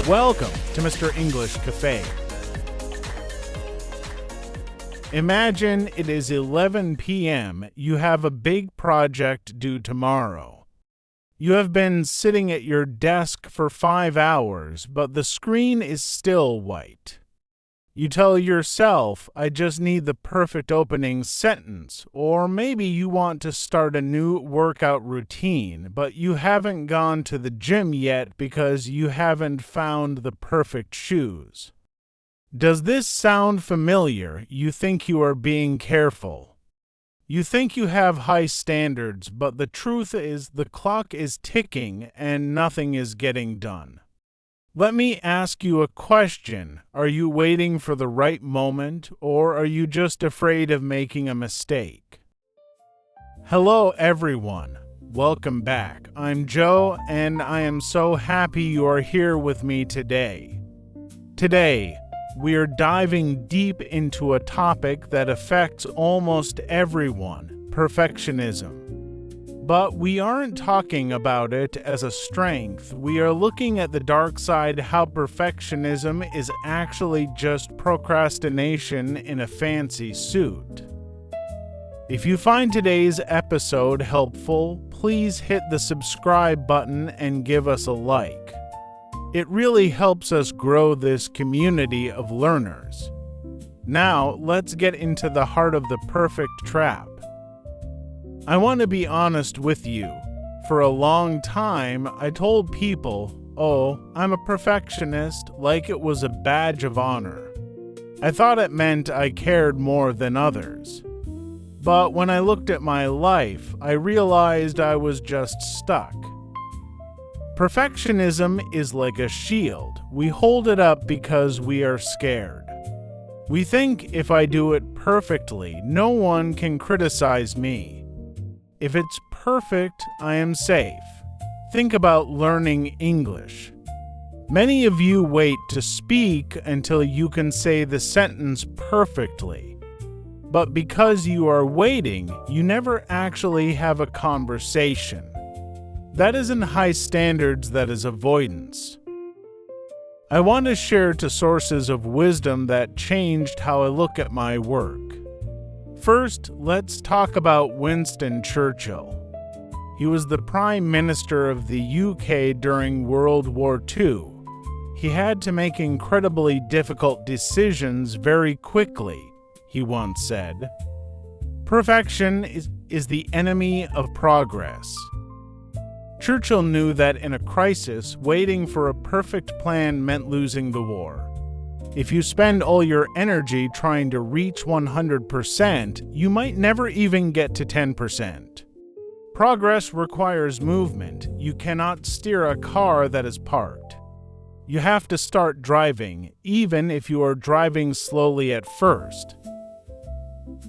Welcome to Mr. English Cafe. Imagine it is 11 p.m. You have a big project due tomorrow. You have been sitting at your desk for 5 hours, but the screen is still white. You tell yourself, I just need the perfect opening sentence, or maybe you want to start a new workout routine, but you haven't gone to the gym yet because you haven't found the perfect shoes. Does this sound familiar? You think you are being careful. You think you have high standards, but the truth is the clock is ticking and nothing is getting done. Let me ask you a question. Are you waiting for the right moment, or are you just afraid of making a mistake? Hello, everyone. Welcome back. I'm Joe, and I am so happy you are here with me today. Today, we are diving deep into a topic that affects almost everyone, perfectionism. But we aren't talking about it as a strength. We are looking at the dark side, how perfectionism is actually just procrastination in a fancy suit. If you find today's episode helpful, please hit the subscribe button and give us a like. It really helps us grow this community of learners. Now, let's get into the heart of the perfect trap. I want to be honest with you. For a long time, I told people, oh, I'm a perfectionist, like it was a badge of honor. I thought it meant I cared more than others. But when I looked at my life, I realized I was just stuck. Perfectionism is like a shield. We hold it up because we are scared. We think if I do it perfectly, no one can criticize me. If it's perfect, I am safe. Think about learning English. Many of you wait to speak until you can say the sentence perfectly. But because you are waiting, you never actually have a conversation. That isn't high standards, that is avoidance. I want to share two sources of wisdom that changed how I look at my work. First, let's talk about Winston Churchill. He was the Prime Minister of the UK during World War II. He had to make incredibly difficult decisions very quickly, he once said. Perfection is the enemy of progress. Churchill knew that in a crisis, waiting for a perfect plan meant losing the war. If you spend all your energy trying to reach 100%, you might never even get to 10%. Progress requires movement. You cannot steer a car that is parked. You have to start driving, even if you are driving slowly at first.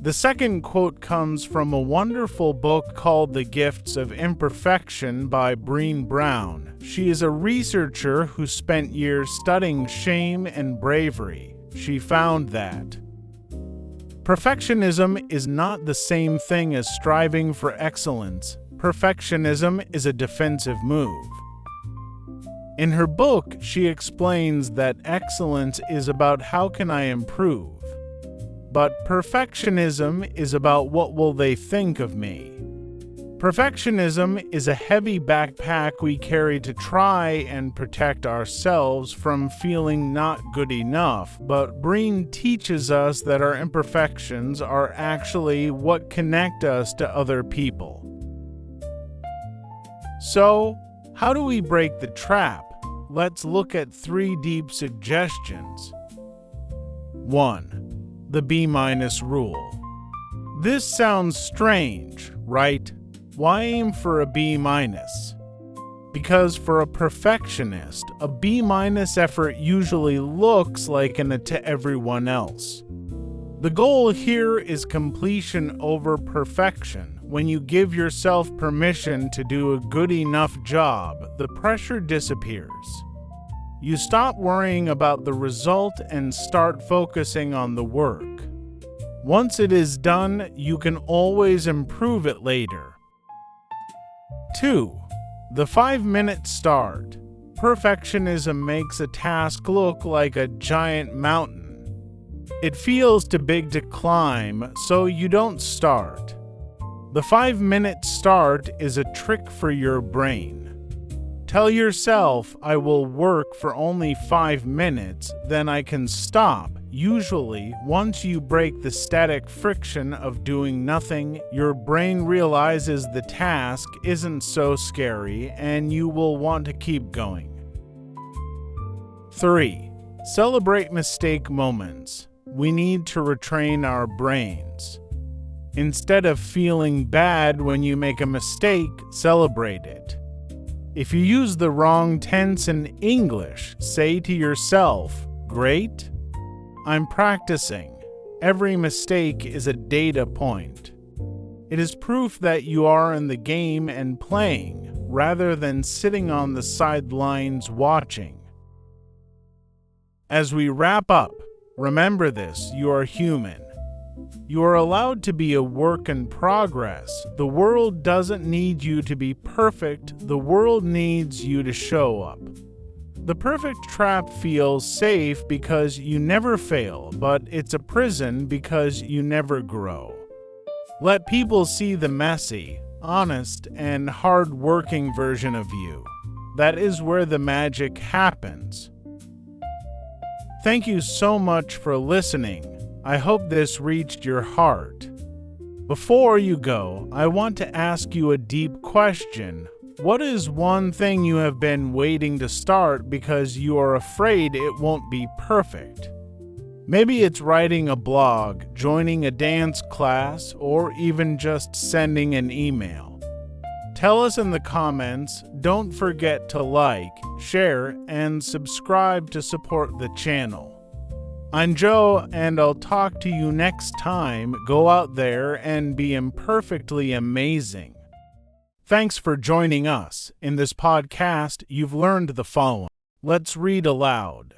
The second quote comes from a wonderful book called The Gifts of Imperfection by Brené Brown. She is a researcher who spent years studying shame and bravery. She found that perfectionism is not the same thing as striving for excellence. Perfectionism is a defensive move. In her book, she explains that excellence is about how can I improve. But perfectionism is about what will they think of me. Perfectionism is a heavy backpack we carry to try and protect ourselves from feeling not good enough, but Brené teaches us that our imperfections are actually what connect us to other people. So, how do we break the trap? Let's look at 3 deep suggestions. 1. The B- rule. This sounds strange, right? Why aim for a B-? Because for a perfectionist, a B- effort usually looks like an A to everyone else. The goal here is completion over perfection. When you give yourself permission to do a good enough job, the pressure disappears. You stop worrying about the result and start focusing on the work. Once it is done, you can always improve it later. 2. The 5-minute start. Perfectionism makes a task look like a giant mountain. It feels too big to climb, so you don't start. The 5-minute start is a trick for your brain. Tell yourself, I will work for only 5 minutes, then I can stop. Usually, once you break the static friction of doing nothing, your brain realizes the task isn't so scary and you will want to keep going. 3. Celebrate mistake moments. We need to retrain our brains. Instead of feeling bad when you make a mistake, celebrate it. If you use the wrong tense in English, say to yourself, "Great, I'm practicing." Every mistake is a data point. It is proof that you are in the game and playing, rather than sitting on the sidelines watching. As we wrap up, remember this: you are human. You are allowed to be a work in progress. The world doesn't need you to be perfect. The world needs you to show up. The perfect trap feels safe because you never fail, but it's a prison because you never grow. Let people see the messy, honest, and hard-working version of you. That is where the magic happens. Thank you so much for listening. I hope this reached your heart. Before you go, I want to ask you a deep question. What is one thing you have been waiting to start because you are afraid it won't be perfect? Maybe it's writing a blog, joining a dance class, or even just sending an email. Tell us in the comments. Don't forget to like, share, and subscribe to support the channel. I'm Joe, and I'll talk to you next time. Go out there and be imperfectly amazing. Thanks for joining us. In this podcast, you've learned the following. Let's read aloud.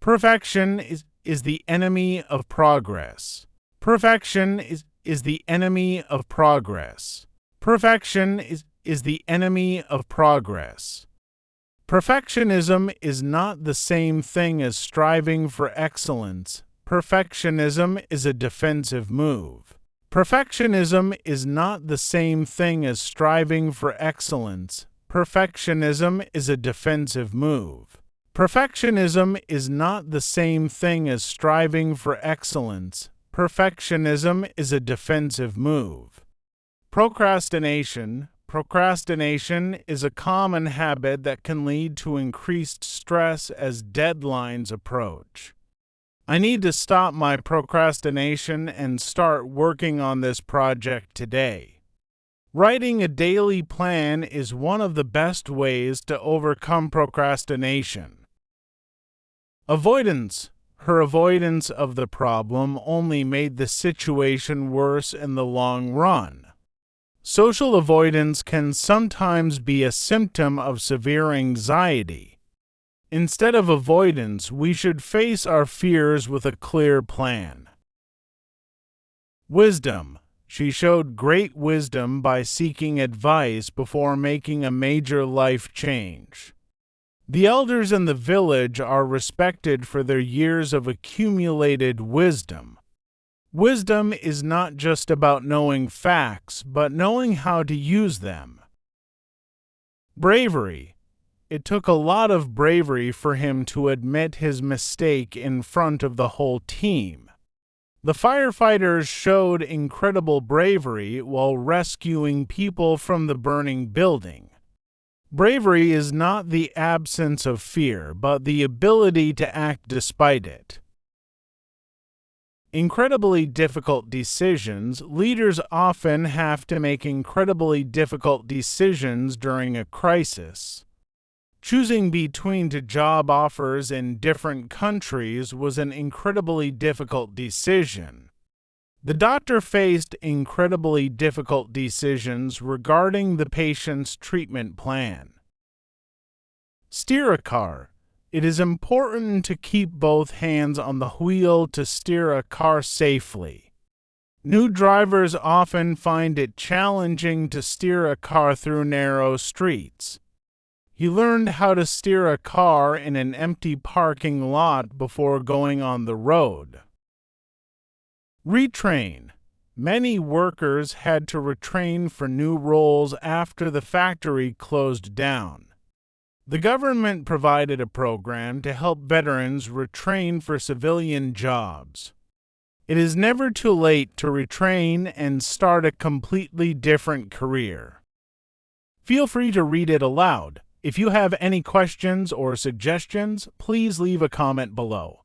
Perfection is the enemy of progress. Perfection is the enemy of progress. Perfection is the enemy of progress. Perfectionism is not the same thing as striving for excellence. Perfectionism is a defensive move. Perfectionism is not the same thing as striving for excellence. Perfectionism is a defensive move. Perfectionism is not the same thing as striving for excellence. Perfectionism is a defensive move. Procrastination. Procrastination is a common habit that can lead to increased stress as deadlines approach. I need to stop my procrastination and start working on this project today. Writing a daily plan is one of the best ways to overcome procrastination. Avoidance. Her avoidance of the problem only made the situation worse in the long run. Social avoidance can sometimes be a symptom of severe anxiety. Instead of avoidance, we should face our fears with a clear plan. Wisdom. She showed great wisdom by seeking advice before making a major life change. The elders in the village are respected for their years of accumulated wisdom. Wisdom is not just about knowing facts, but knowing how to use them. Bravery. It took a lot of bravery for him to admit his mistake in front of the whole team. The firefighters showed incredible bravery while rescuing people from the burning building. Bravery is not the absence of fear, but the ability to act despite it. Incredibly difficult decisions. Leaders often have to make incredibly difficult decisions during a crisis. Choosing between two job offers in different countries was an incredibly difficult decision. The doctor faced incredibly difficult decisions regarding the patient's treatment plan. Steer a car. It is important to keep both hands on the wheel to steer a car safely. New drivers often find it challenging to steer a car through narrow streets. He learned how to steer a car in an empty parking lot before going on the road. Retrain. Many workers had to retrain for new roles after the factory closed down. The government provided a program to help veterans retrain for civilian jobs. It is never too late to retrain and start a completely different career. Feel free to read it aloud. If you have any questions or suggestions, please leave a comment below.